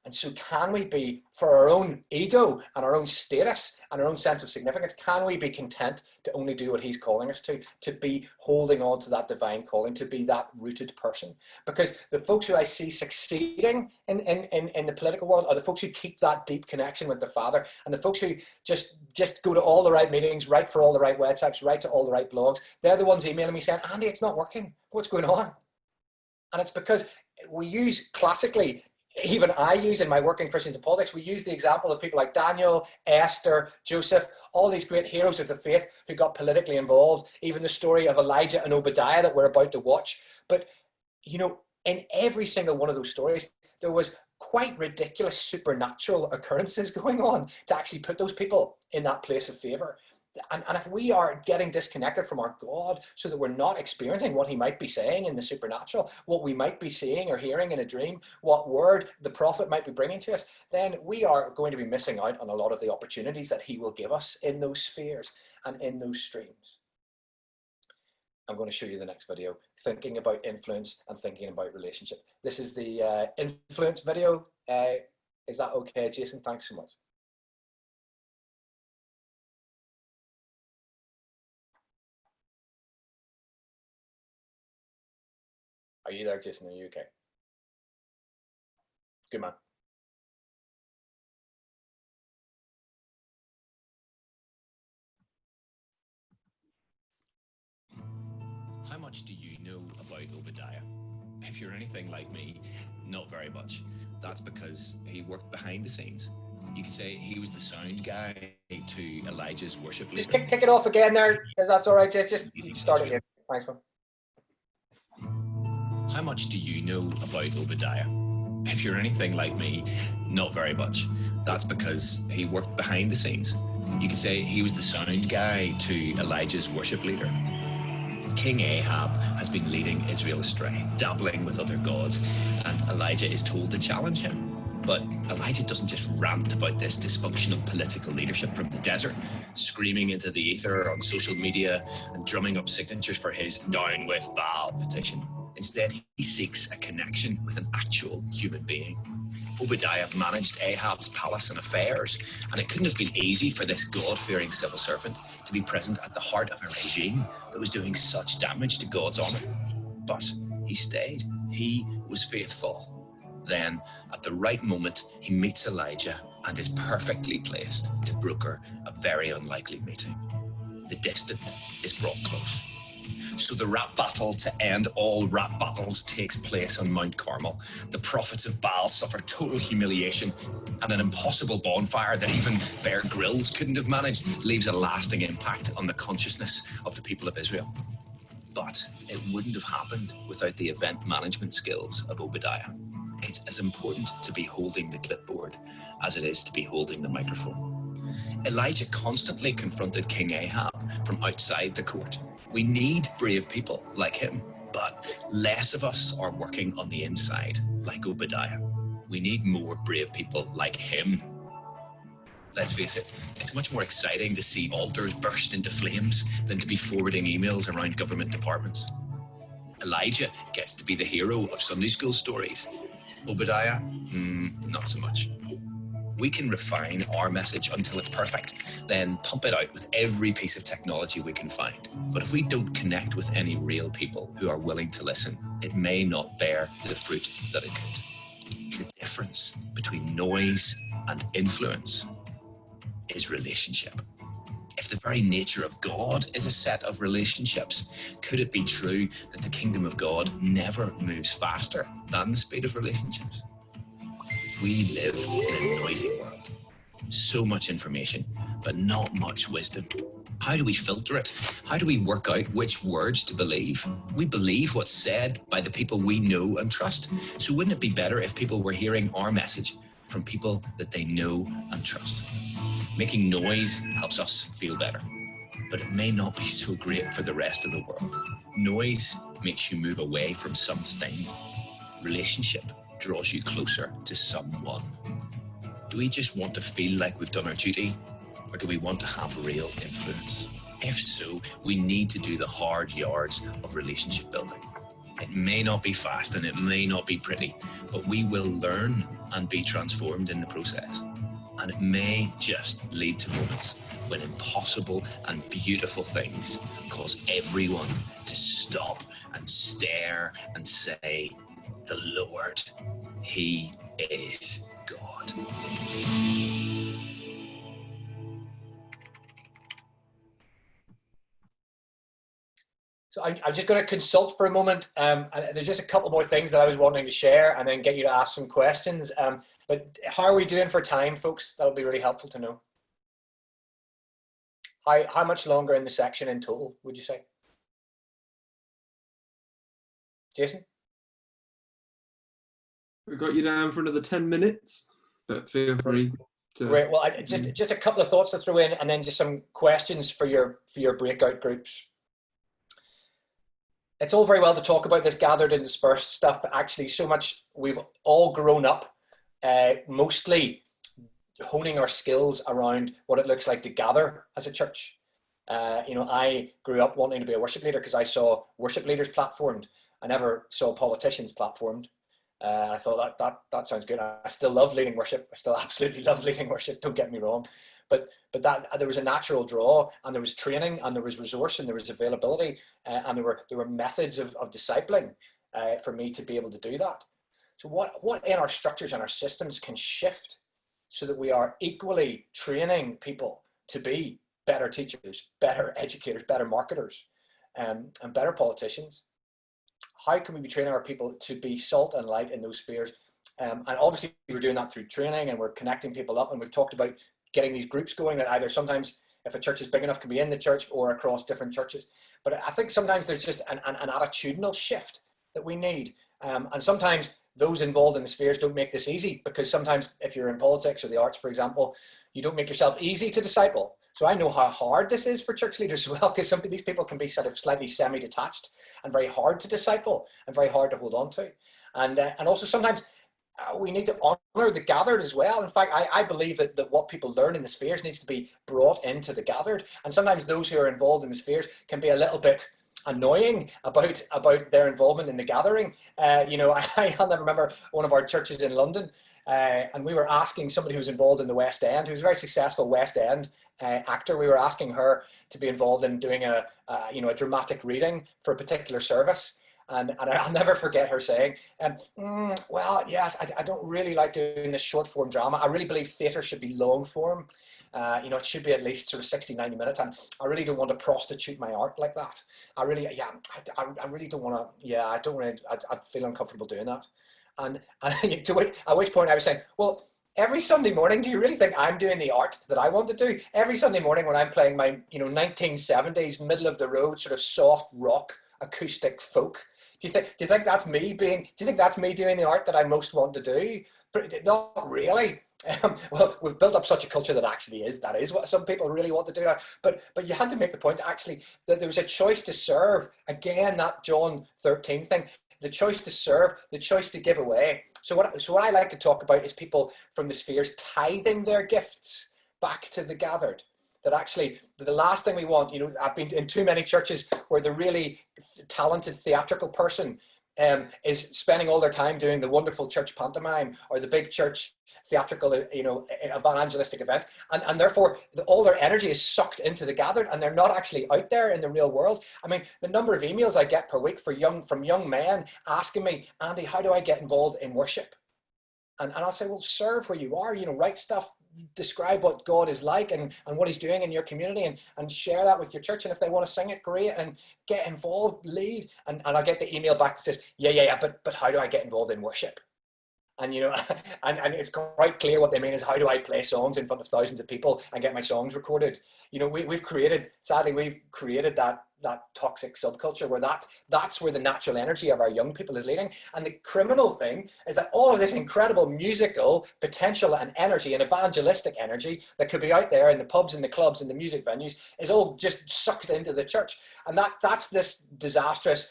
And so can we be, for our own ego and our own status and our own sense of significance, can we be content to only do what he's calling us to be holding on to that divine calling, to be that rooted person? Because the folks who I see succeeding in the political world are the folks who keep that deep connection with the Father, and the folks who just go to all the right meetings, write for all the right websites, write to all the right blogs. They're the ones emailing me saying, Andy, it's not working. What's going on? And it's because we use classically, even I use in my work in Christians and politics, we use the example of people like Daniel, Esther, Joseph, all these great heroes of the faith who got politically involved, even the story of Elijah and Obadiah that we're about to watch. But, you know, in every single one of those stories, there was quite ridiculous supernatural occurrences going on to actually put those people in that place of favor. And if we are getting disconnected from our God so that we're not experiencing what he might be saying in the supernatural, what we might be seeing or hearing in a dream, what word the prophet might be bringing to us, then we are going to be missing out on a lot of the opportunities that he will give us in those spheres and in those streams. I'm going to show you the next video, thinking about influence and thinking about relationship. This is the influence video. Is that okay, Jason? Thanks so much. Are you there, Jason? Are you okay? Good man. How much do you know about Obadiah? If you're anything like me, not very much. That's because he worked behind the scenes. You could say he was the sound guy to Elijah's worship leader. Just kick it off again there, if that's all right. Just start again. Thanks, man. How much do you know about Obadiah? If you're anything like me, not very much. That's because he worked behind the scenes. You could say he was the sound guy to Elijah's worship leader. King Ahab has been leading Israel astray, dabbling with other gods, and Elijah is told to challenge him. But Elijah doesn't just rant about this dysfunctional political leadership from the desert, screaming into the ether on social media and drumming up signatures for his "Down with Baal" petition. Instead, he seeks a connection with an actual human being. Obadiah managed Ahab's palace and affairs, and it couldn't have been easy for this God-fearing civil servant to be present at the heart of a regime that was doing such damage to God's honour. But he stayed. He was faithful. Then, at the right moment, he meets Elijah and is perfectly placed to broker a very unlikely meeting. The distant is brought close. So the rap battle to end all rap battles takes place on Mount Carmel. The prophets of Baal suffer total humiliation, and an impossible bonfire that even Bear Grylls couldn't have managed leaves a lasting impact on the consciousness of the people of Israel. But it wouldn't have happened without the event management skills of Obadiah. It's as important to be holding the clipboard as it is to be holding the microphone. Elijah constantly confronted King Ahab from outside the court. We need brave people like him, but less of us are working on the inside, like Obadiah. We need more brave people like him. Let's face it, it's much more exciting to see altars burst into flames than to be forwarding emails around government departments. Elijah gets to be the hero of Sunday school stories. Obadiah, not so much. We can refine our message until it's perfect, then pump it out with every piece of technology we can find. But if we don't connect with any real people who are willing to listen, it may not bear the fruit that it could. The difference between noise and influence is relationship. If the very nature of God is a set of relationships, could it be true that the kingdom of God never moves faster than the speed of relationships? We live in a noisy world. So much information, but not much wisdom. How do we filter it? How do we work out which words to believe? We believe what's said by the people we know and trust. So wouldn't it be better if people were hearing our message from people that they know and trust? Making noise helps us feel better, but it may not be so great for the rest of the world. Noise makes you move away from something. Relationship draws you closer to someone. Do we just want to feel like we've done our duty, or do we want to have real influence? If so, we need to do the hard yards of relationship building. It may not be fast and it may not be pretty, but we will learn and be transformed in the process. And it may just lead to moments when impossible and beautiful things cause everyone to stop and stare and say, "The Lord, He is God." So I'm just going to consult for a moment. And there's just a couple more things that I was wanting to share and then get you to ask some questions. But how are we doing for time, folks? That would be really helpful to know. How much longer in the section in total, would you say? Jason? We've got you down for another 10 minutes, but feel free to... Great. Well, just a couple of thoughts to throw in, and then just some questions for your breakout groups. It's all very well to talk about this gathered and dispersed stuff, but actually so much we've all grown up mostly honing our skills around what it looks like to gather as a church. I grew up wanting to be a worship leader because I saw worship leaders platformed. I never saw politicians platformed. I thought that sounds good. I still love leading worship. I still absolutely love leading worship. Don't get me wrong, but that there was a natural draw, and there was training, and there was resource, and there was availability, and there were methods of discipling for me to be able to do that. So what in our structures and our systems can shift so that we are equally training people to be better teachers, better educators, better marketers, and better politicians? How can we be training our people to be salt and light in those spheres? And obviously we're doing that through training, and we're connecting people up, and we've talked about getting these groups going that either sometimes, if a church is big enough, can be in the church or across different churches. But I think sometimes there's just an attitudinal shift that we need. And sometimes those involved in the spheres don't make this easy, because sometimes if you're in politics or the arts, for example, you don't make yourself easy to disciple. So I know how hard this is for church leaders as well, because some of these people can be sort of slightly semi-detached and very hard to disciple and very hard to hold on to. And also sometimes we need to honor the gathered as well. In fact, I believe that what people learn in the spheres needs to be brought into the gathered. And sometimes those who are involved in the spheres can be a little bit annoying about their involvement in the gathering. I'll never remember one of our churches in London, and we were asking somebody who was involved in the West End, who's a very successful West End actor. We were asking her to be involved in doing a dramatic reading for a particular service. And I'll never forget her saying, well, yes, I don't really like doing this short form drama. I really believe theatre should be long form. It should be at least sort of 60, 90 minutes. And I really don't want to prostitute my art like that. I really don't want to, I'd feel uncomfortable doing that. And at which point I was saying, well, every Sunday morning, do you really think I'm doing the art that I want to do? Every Sunday morning when I'm playing my, 1970s, middle of the road, sort of soft rock, acoustic folk, do you think that's me doing the art that I most want to do? But not really. Well, we've built up such a culture that that is what some people really want to do. But you had to make the point actually that there was a choice to serve. Again, that John 13 thing, the choice to serve, the choice to give away. So what I like to talk about is people from the spheres tithing their gifts back to the gathered. That actually, the last thing we want, I've been in too many churches where the really talented theatrical person is spending all their time doing the wonderful church pantomime or the big church theatrical, evangelistic event. And therefore, all their energy is sucked into the gathered, and they're not actually out there in the real world. I mean, the number of emails I get per week from young men asking me, Andy, how do I get involved in worship? And I'll say, well, serve where you are, write stuff, describe what God is like and what he's doing in your community and share that with your church. And if they want to sing it, great, and get involved, lead. And I'll get the email back that says, yeah, but how do I get involved in worship? And, you know, and it's quite clear what they mean is, how do I play songs in front of thousands of people and get my songs recorded? You know, we've created that toxic subculture where that's where the natural energy of our young people is leading. And the criminal thing is that all of this incredible musical potential and energy and evangelistic energy that could be out there in the pubs and the clubs and the music venues is all just sucked into the church. And that's this disastrous,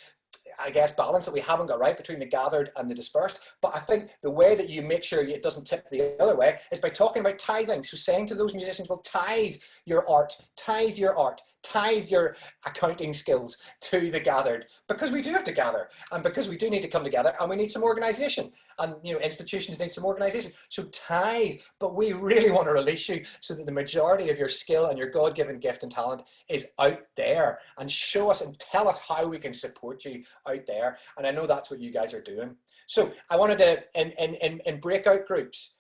I guess, balance that we haven't got right between the gathered and the dispersed. But I think the way that you make sure it doesn't tip the other way is by talking about tithing. So saying to those musicians, well, tithe your art, tithe your accounting skills to the gathered, because we do have to gather, and because we do need to come together, and we need some organization, and, you know, institutions need some organization. So tithe, but we really want to release you so that the majority of your skill and your God-given gift and talent is out there, and show us and tell us how we can support you out there. And I know that's what you guys are doing. So I wanted to, in breakout groups,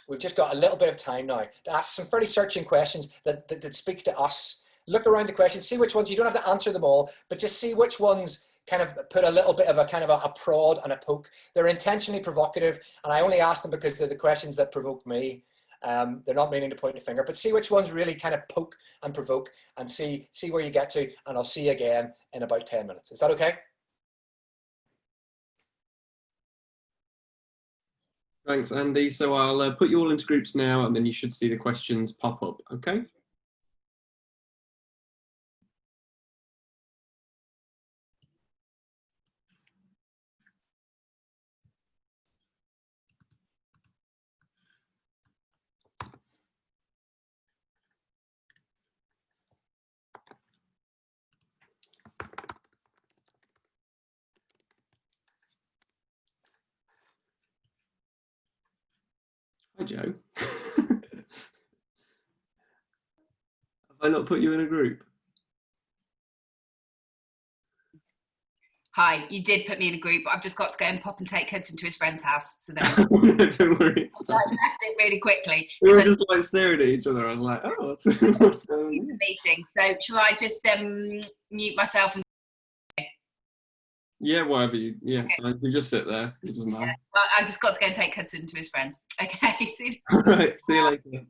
we've just got a little bit of time now to ask some fairly searching questions that speak to us. Look around the questions, see which ones, you don't have to answer them all, but just see which ones kind of put a little bit of a kind of a prod and a poke. They're intentionally provocative, and I only ask them because they're the questions that provoke me. They're not meaning to point a finger, but see which ones really kind of poke and provoke, and see where you get to, and I'll see you again in about 10 minutes. Is that okay? Thanks, Andy. So I'll put you all into groups now, and then you should see the questions pop up, okay? Hi, Joe. Have I not put you in a group? Hi, you did put me in a group, but I've just got to go and pop and take Hudson to his friend's house. So then Don't worry. I left it really quickly. We were just like staring at each other. I was like, oh, what's going on here? Meeting. So shall I just mute myself and? Yeah, whatever you. Yeah, okay. Fine. You just sit there. It doesn't matter. Yeah. Well, I've just got to go and take Hudson to his friends. Okay. See you. All right. See you later.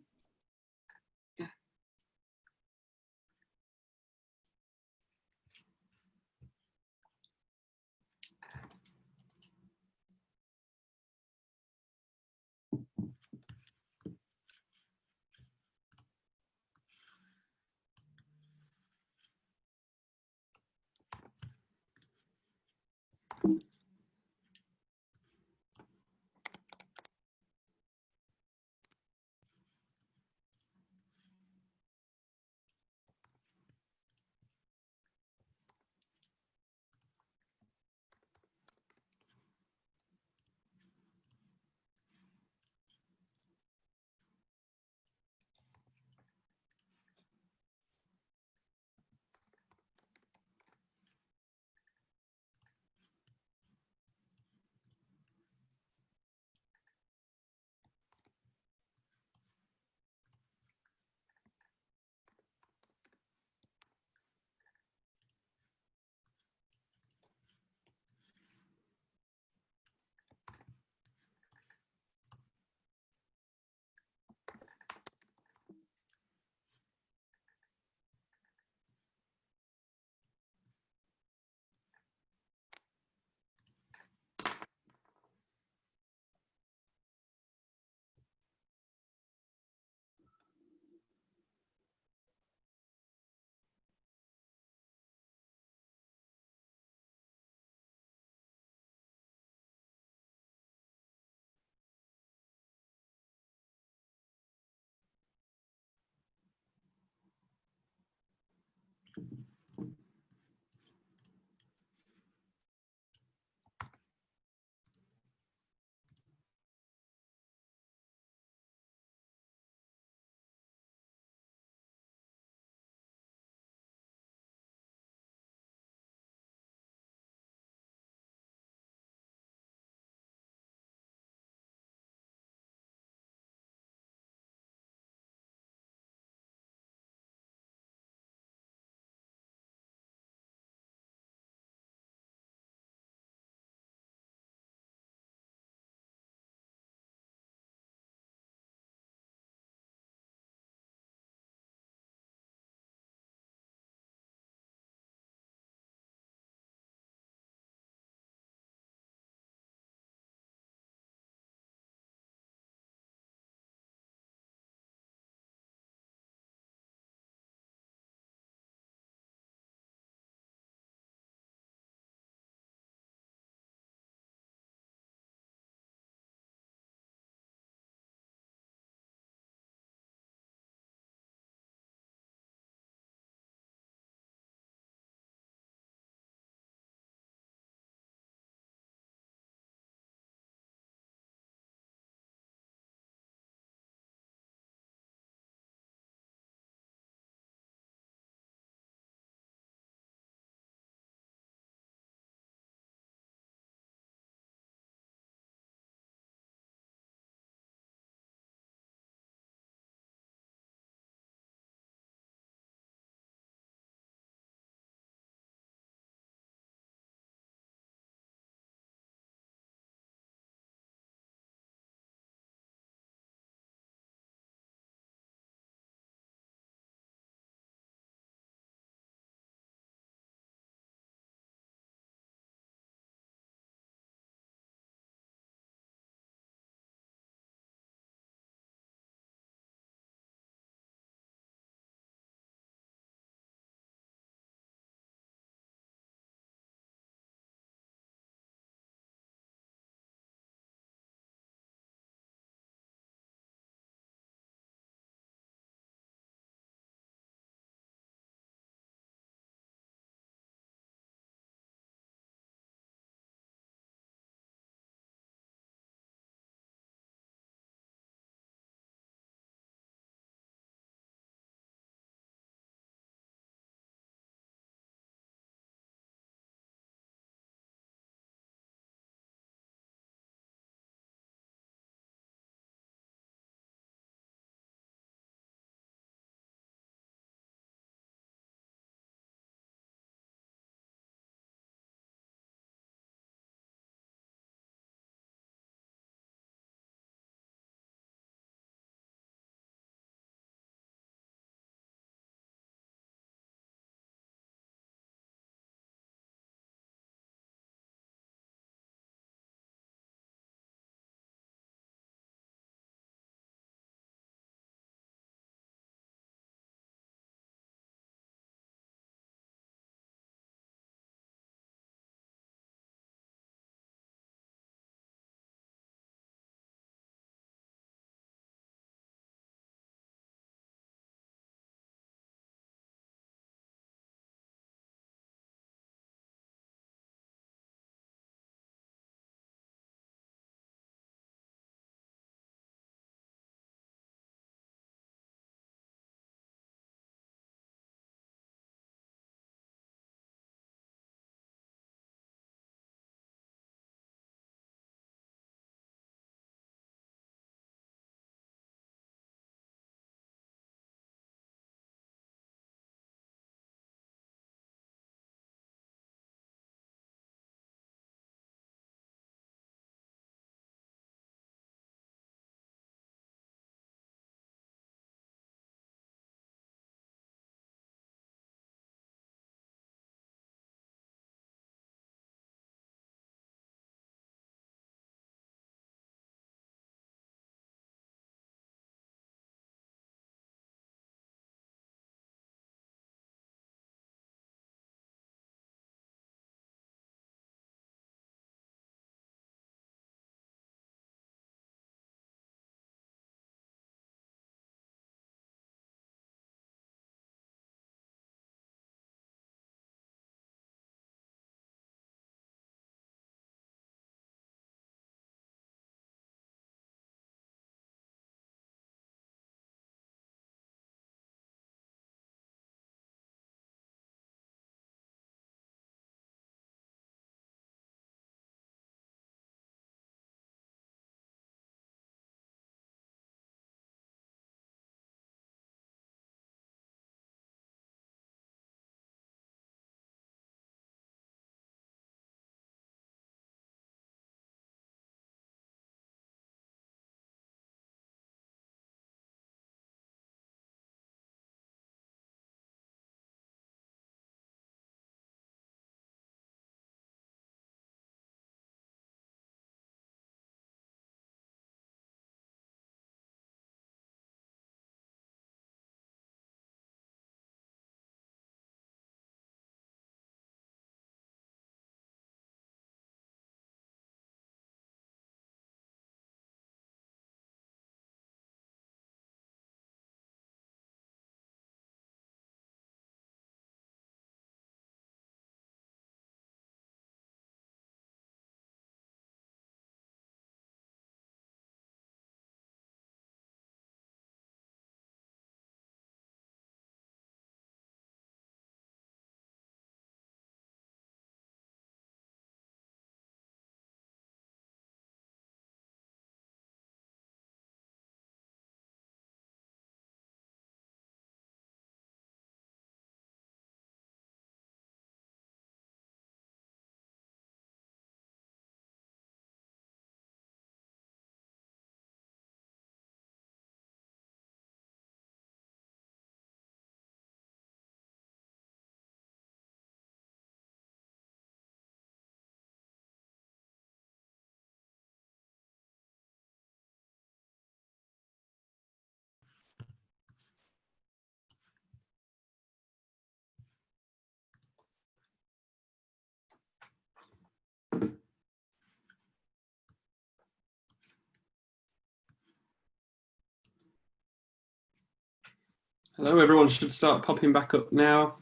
Hello, everyone should start popping back up now.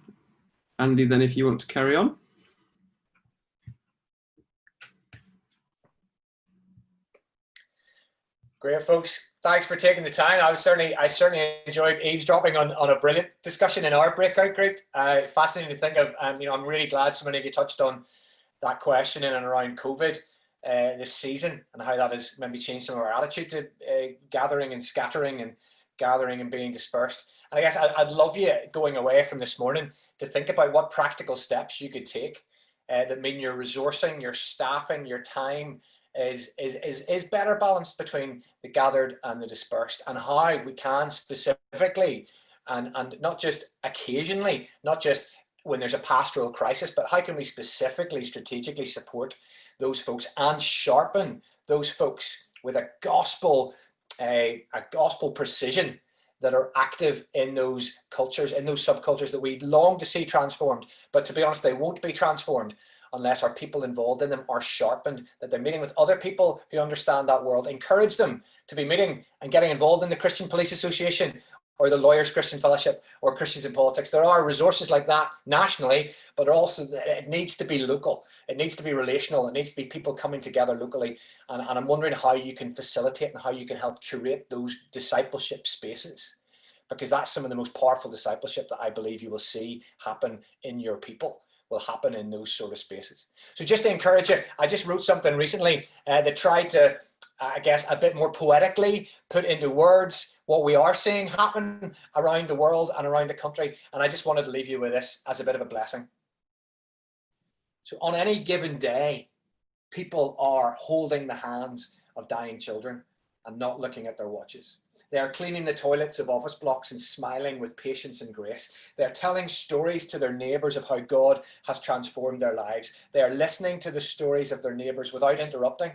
Andy, then if you want to carry on. Great, folks. Thanks for taking the time. I certainly enjoyed eavesdropping on a brilliant discussion in our breakout group. Fascinating to think of. I'm really glad so many of you touched on that question in and around COVID this season, and how that has maybe changed some of our attitude to gathering and scattering, and gathering and being dispersed. And I guess I'd love you, going away from this morning, to think about what practical steps you could take that mean your resourcing, your staffing, your time is better balanced between the gathered and the dispersed, and how we can specifically, and not just occasionally, not just when there's a pastoral crisis, but how can we specifically, strategically support those folks and sharpen those folks with a gospel precision that are active in those cultures, in those subcultures that we long to see transformed. But to be honest, they won't be transformed unless our people involved in them are sharpened, that they're meeting with other people who understand that world. Encourage them to be meeting and getting involved in the Christian Police Association, or the Lawyers Christian Fellowship, or Christians in Politics. There are resources like that nationally, but also it needs to be local. It needs to be relational. It needs to be people coming together locally. And I'm wondering how you can facilitate and how you can help curate those discipleship spaces, because that's some of the most powerful discipleship that I believe you will see happen in your people, will happen in those sort of spaces. So just to encourage you, I just wrote something recently that tried to, I guess, a bit more poetically put into words what we are seeing happen around the world and around the country. And I just wanted to leave you with this as a bit of a blessing. So on any given day, people are holding the hands of dying children and not looking at their watches. They are cleaning the toilets of office blocks and smiling with patience and grace. They are telling stories to their neighbours of how God has transformed their lives. They are listening to the stories of their neighbours without interrupting.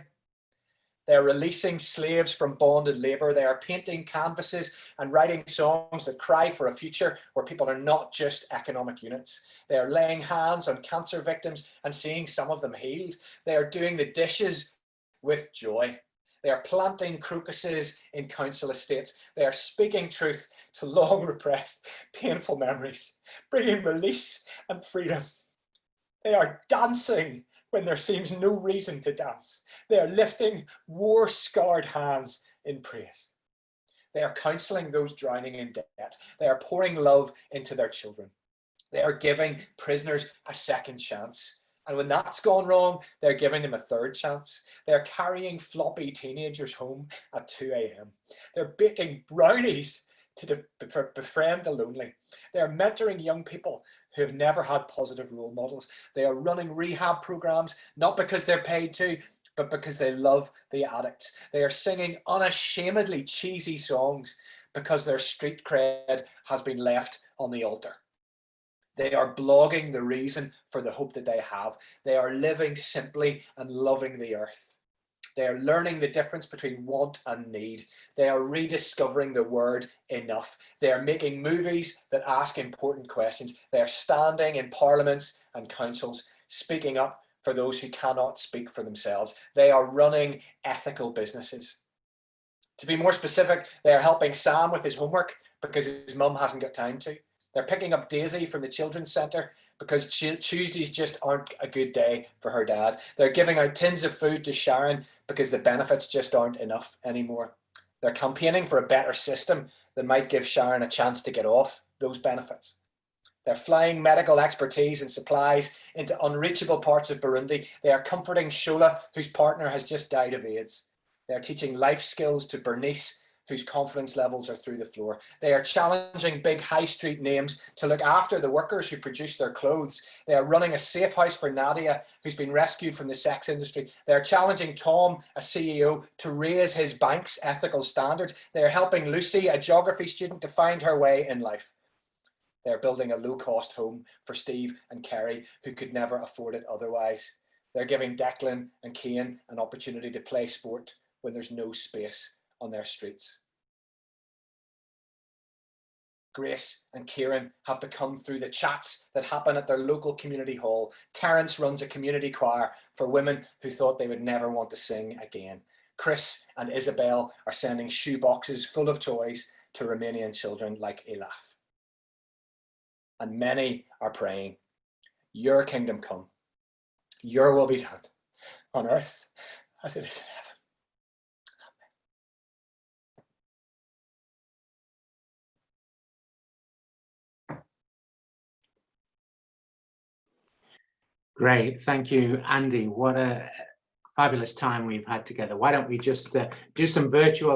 They are releasing slaves from bonded labour. They are painting canvases and writing songs that cry for a future where people are not just economic units. They are laying hands on cancer victims and seeing some of them healed. They are doing the dishes with joy. They are planting crocuses in council estates. They are speaking truth to long repressed, painful memories, bringing release and freedom. They are dancing when there seems no reason to dance. They are lifting war-scarred hands in praise. They are counseling those drowning in debt. They are pouring love into their children. They are giving prisoners a second chance. And when that's gone wrong, they're giving them a third chance. They're carrying floppy teenagers home at 2 a.m. They're baking brownies to befriend the lonely. They're mentoring young people who have never had positive role models. They are running rehab programs, not because they're paid to, but because they love the addicts. They are singing unashamedly cheesy songs because their street cred has been left on the altar. They are blogging the reason for the hope that they have. They are living simply and loving the earth. They are learning the difference between want and need. They are rediscovering the word enough. They are making movies that ask important questions. They are standing in parliaments and councils, speaking up for those who cannot speak for themselves. They are running ethical businesses. To be more specific, they are helping Sam with his homework because his mum hasn't got time to. They're picking up Daisy from the Children's Centre because Tuesdays just aren't a good day for her dad. They're giving out tins of food to Sharon because the benefits just aren't enough anymore. They're campaigning for a better system that might give Sharon a chance to get off those benefits. They're flying medical expertise and supplies into unreachable parts of Burundi. They are comforting Shola, whose partner has just died of AIDS. They're teaching life skills to Bernice, whose confidence levels are through the floor. They are challenging big high street names to look after the workers who produce their clothes. They are running a safe house for Nadia, who's been rescued from the sex industry. They are challenging Tom, a CEO, to raise his bank's ethical standards. They are helping Lucy, a geography student, to find her way in life. They are building a low-cost home for Steve and Kerry, who could never afford it otherwise. They're giving Declan and Cian an opportunity to play sport when there's no space on their streets. Grace and Kieran have become through the chats that happen at their local community hall. Terence runs a community choir for women who thought they would never want to sing again. Chris and Isabel are sending shoe boxes full of toys to Romanian children like Elaf. and many are praying, your kingdom come, your will be done on earth as it is in heaven. Great, thank you, Andy. What a fabulous time we've had together. Why don't we just do some virtual